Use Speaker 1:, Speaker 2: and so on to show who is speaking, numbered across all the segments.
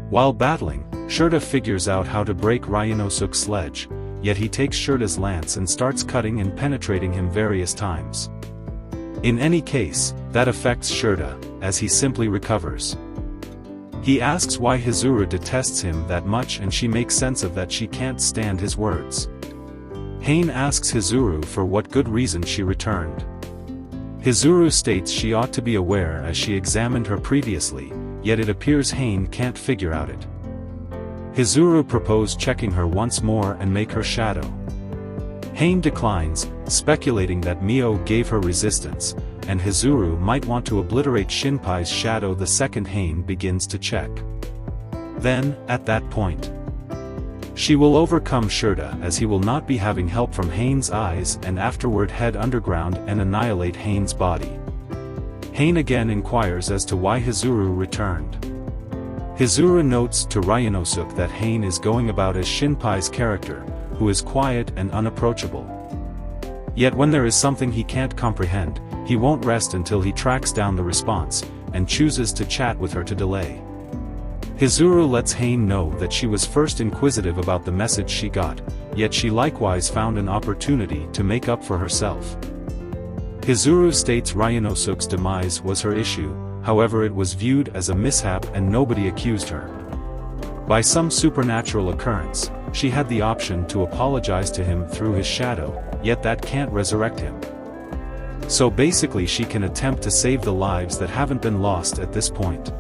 Speaker 1: While battling, Shurta figures out how to break Ryanosuke's sledge, yet he takes Shurta's lance and starts cutting and penetrating him various times. In any case, that affects Shurta, as he simply recovers. He asks why Hizuru detests him that much, and she makes sense of that she can't stand his words. Hain asks Hizuru for what good reason she returned. Hizuru states she ought to be aware as she examined her previously, yet it appears Hain can't figure out it. Hizuru proposed checking her once more and make her shadow. Hain declines, speculating that Mio gave her resistance, and Hizuru might want to obliterate Shinpei's shadow the second Hain begins to check. Then, at that point, she will overcome Shurta as he will not be having help from Hain's eyes, and afterward head underground and annihilate Hain's body. Hain again inquires as to why Hizuru returned. Hizuru notes to Ryanosuke that Hain is going about as Shinpei's character, who is quiet and unapproachable. Yet when there is something he can't comprehend, he won't rest until he tracks down the response, and chooses to chat with her to delay. Hizuru lets Hain know that she was first inquisitive about the message she got, yet she likewise found an opportunity to make up for herself. Hizuru states Ryanosuke's demise was her issue, however it was viewed as a mishap and nobody accused her. By some supernatural occurrence, she had the option to apologize to him through his shadow, yet that can't resurrect him. So basically she can attempt to save the lives that haven't been lost at this point.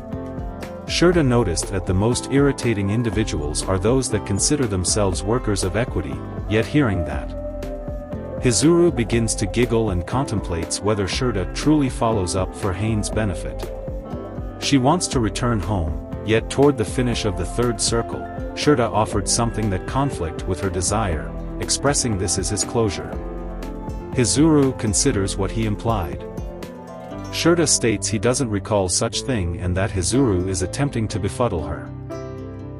Speaker 1: Shurta noticed that the most irritating individuals are those that consider themselves workers of equity, yet hearing that, Hizuru begins to giggle and contemplates whether Shurta truly follows up for Hain's benefit. She wants to return home, yet toward the finish of the third circle, Shurta offered something that conflict with her desire, expressing this as his closure. Hizuru considers what he implied. Shurta states he doesn't recall such thing and that Hizuru is attempting to befuddle her.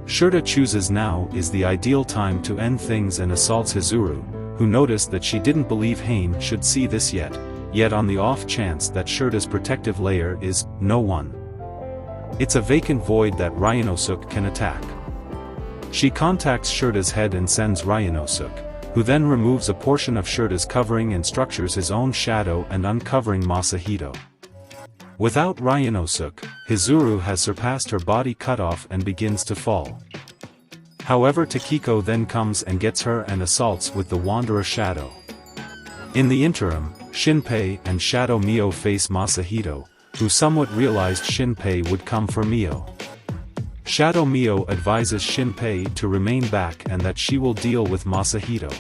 Speaker 1: Shurta chooses now is the ideal time to end things and assaults Hizuru, who noticed that she didn't believe Hain should see this yet on the off chance that Shurta's protective layer is no one. It's a vacant void that Ryanosuke can attack. She contacts Shurta's head and sends Ryanosuke, who then removes a portion of Shurta's covering and structures his own shadow and uncovering Masahito. Without Ryanosuke, Hizuru has surpassed her body cutoff and begins to fall. However, Takiko then comes and gets her and assaults with the Wanderer Shadow. In the interim, Shinpei and Shadow Mio face Masahito, who somewhat realized Shinpei would come for Mio. Shadow Mio advises Shinpei to remain back and that she will deal with Masahito.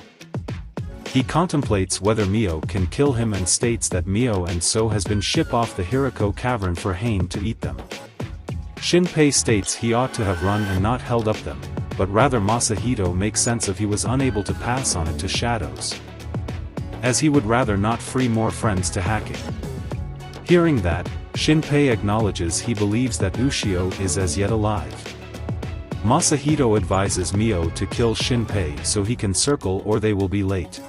Speaker 1: He contemplates whether Mio can kill him and states that Mio and So has been shipped off the Hirako cavern for Hain to eat them. Shinpei states he ought to have run and not held up them, but rather Masahito makes sense of he was unable to pass on it to Shadows, as he would rather not free more friends to hacking. Hearing that, Shinpei acknowledges he believes that Ushio is as yet alive. Masahito advises Mio to kill Shinpei so he can circle or they will be late.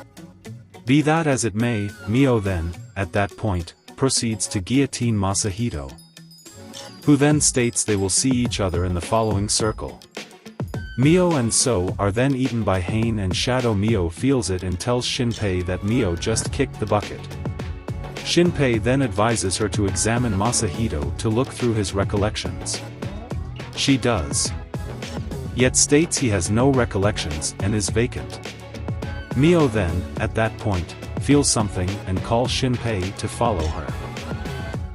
Speaker 1: Be that as it may, Mio then, at that point, proceeds to guillotine Masahito, who then states they will see each other in the following circle. Mio and So are then eaten by Hain and Shadow Mio feels it and tells Shinpei that Mio just kicked the bucket. Shinpei then advises her to examine Masahito to look through his recollections. She does, yet states he has no recollections and is vacant. Mio then, at that point, feels something and calls Shinpei to follow her.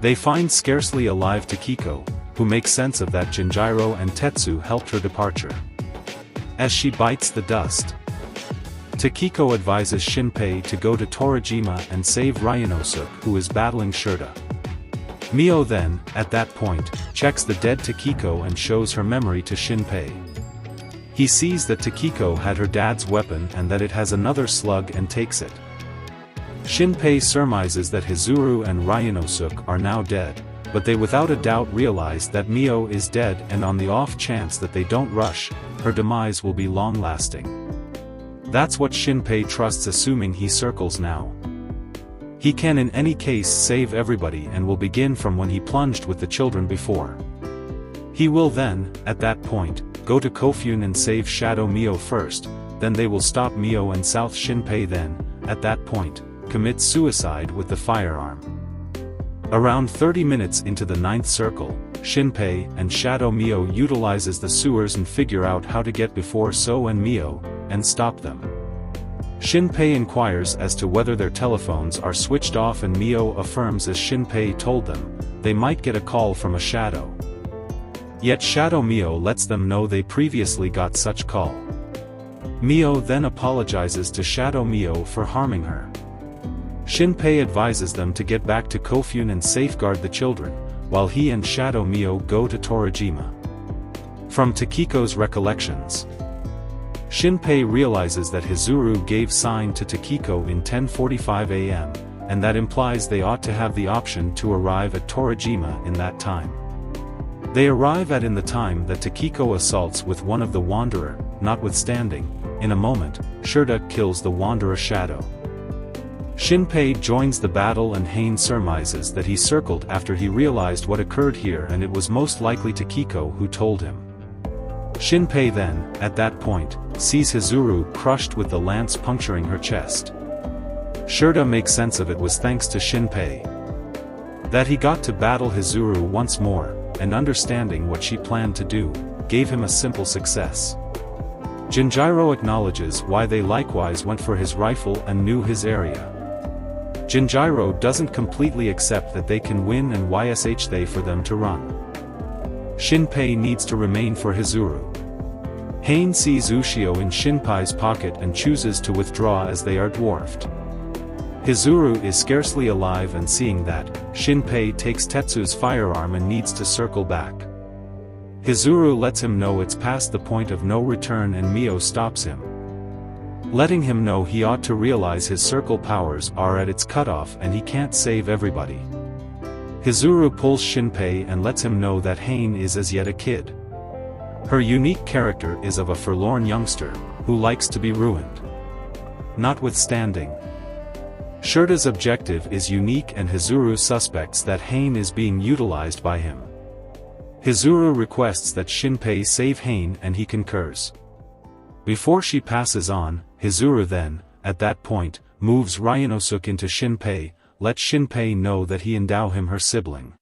Speaker 1: They find scarcely alive Takiko, who makes sense of that Jinjiro and Tetsu helped her departure. As she bites the dust, Takiko advises Shinpei to go to Torajima and save Ryanosuke, who is battling Shurta. Mio then, at that point, checks the dead Takiko and shows her memory to Shinpei. He sees that Takiko had her dad's weapon and that it has another slug and takes it. Shinpei surmises that Hizuru and Ryanosuke are now dead, but they without a doubt realize that Mio is dead and on the off chance that they don't rush, her demise will be long-lasting. That's what Shinpei trusts, assuming he circles now. He can in any case save everybody and will begin from when he plunged with the children before. He will then, at that point, go to Kofun and save Shadow Mio first, then they will stop Mio and South Shinpei then, at that point, commit suicide with the firearm. Around 30 minutes into the 9th circle, Shinpei and Shadow Mio utilizes the sewers and figure out how to get before So and Mio, and stop them. Shinpei inquires as to whether their telephones are switched off and Mio affirms as Shinpei told them, they might get a call from a shadow. Yet Shadow Mio lets them know they previously got such call. Mio then apologizes to Shadow Mio for harming her. Shinpei advises them to get back to Kofun and safeguard the children, while he and Shadow Mio go to Torajima. From Takiko's recollections, Shinpei realizes that Hizuru gave sign to Takiko in 10:45 a.m., and that implies they ought to have the option to arrive at Torajima in that time. They arrive at in the time that Takiko assaults with one of the Wanderer, notwithstanding, in a moment, Shirda kills the Wanderer Shadow. Shinpei joins the battle and Hain surmises that he circled after he realized what occurred here and it was most likely Takiko who told him. Shinpei then, at that point, sees Hizuru crushed with the lance puncturing her chest. Shirda makes sense of it was thanks to Shinpei. That he got to battle Hizuru once more, and understanding what she planned to do, gave him a simple success. Jinjiro acknowledges why they likewise went for his rifle and knew his area. Jinjiro doesn't completely accept that they can win and ysh they for them to run. Shinpei needs to remain for Hizuru. Hain sees Ushio in Shinpei's pocket and chooses to withdraw as they are dwarfed. Hizuru is scarcely alive and seeing that, Shinpei takes Tetsu's firearm and needs to circle back. Hizuru lets him know it's past the point of no return and Mio stops him, letting him know he ought to realize his circle powers are at its cutoff and he can't save everybody. Hizuru pulls Shinpei and lets him know that Hain is as yet a kid. Her unique character is of a forlorn youngster, who likes to be ruined. Notwithstanding, Shirda's objective is unique and Hizuru suspects that Hain is being utilized by him. Hizuru requests that Shinpei save Hain and he concurs. Before she passes on, Hizuru then, at that point, moves Ryanosuke into Shinpei, lets Shinpei know that he endow him her sibling.